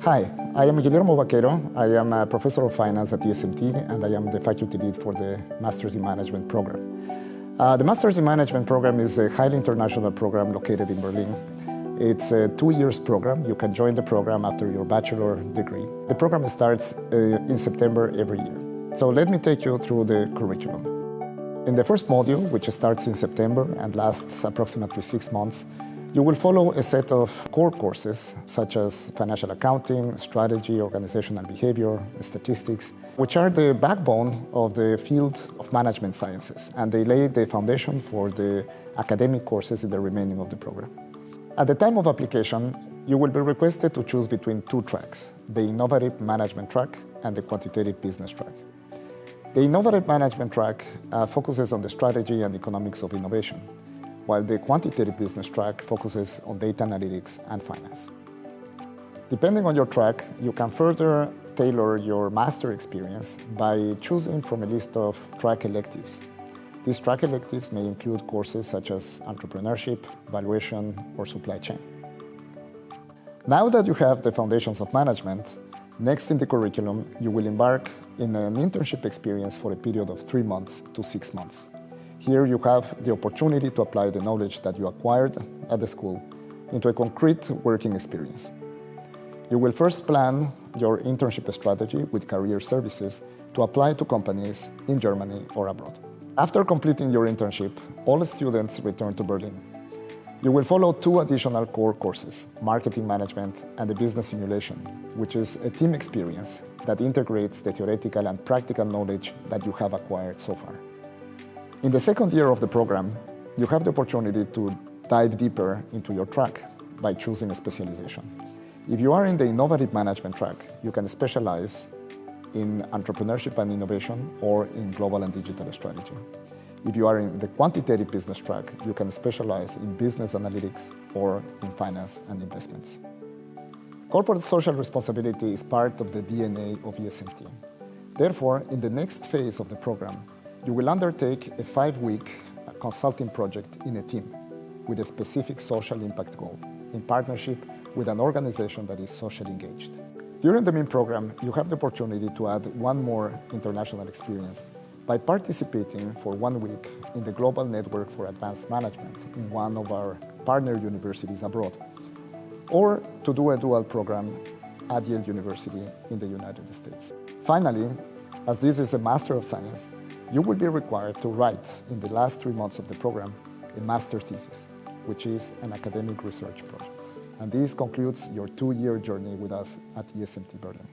Hi, I am Guillermo Baquero. I am a professor of finance at ESMT, and I am the faculty lead for the Masters in Management program. The Masters in Management program is a highly international program located in Berlin. It's a 2-year program. You can join the program after your bachelor degree. The program starts in September every year. So let me take you through the curriculum. In the first module, which starts in September and lasts approximately 6 months, you will follow a set of core courses such as financial accounting, strategy, organizational behavior, statistics, which are the backbone of the field of management sciences, and they lay the foundation for the academic courses in the remaining of the program. At the time of application, you will be requested to choose between 2 tracks, the Innovative Management track and the Quantitative Business track. The Innovative Management track focuses on the strategy and economics of innovation, while the Quantitative Business track focuses on data analytics and finance. Depending on your track, you can further tailor your master experience by choosing from a list of track electives. These track electives may include courses such as entrepreneurship, valuation, or supply chain. Now that you have the foundations of management, next in the curriculum, you will embark in an internship experience for a period of 3 months to 6 months. Here you have the opportunity to apply the knowledge that you acquired at the school into a concrete working experience. You will first plan your internship strategy with career services to apply to companies in Germany or abroad. After completing your internship, all students return to Berlin. You will follow 2 additional core courses, marketing management and the business simulation, which is a team experience that integrates the theoretical and practical knowledge that you have acquired so far. In the second year of the program, you have the opportunity to dive deeper into your track by choosing a specialization. If you are in the Innovative Management track, you can specialize in entrepreneurship and innovation or in global and digital strategy. If you are in the Quantitative Business track, you can specialize in business analytics or in finance and investments. Corporate social responsibility is part of the DNA of ESMT. Therefore, in the next phase of the program, you will undertake a 5-week consulting project in a team with a specific social impact goal in partnership with an organization that is socially engaged. During the MIM program, you have the opportunity to add 1 more international experience by participating for 1 week in the Global Network for Advanced Management in one of our partner universities abroad, or to do a dual program at Yale University in the United States. Finally, as this is a Master of Science, you will be required to write in the last 3 months of the program a master thesis, which is an academic research project. And this concludes your 2-year journey with us at ESMT Berlin.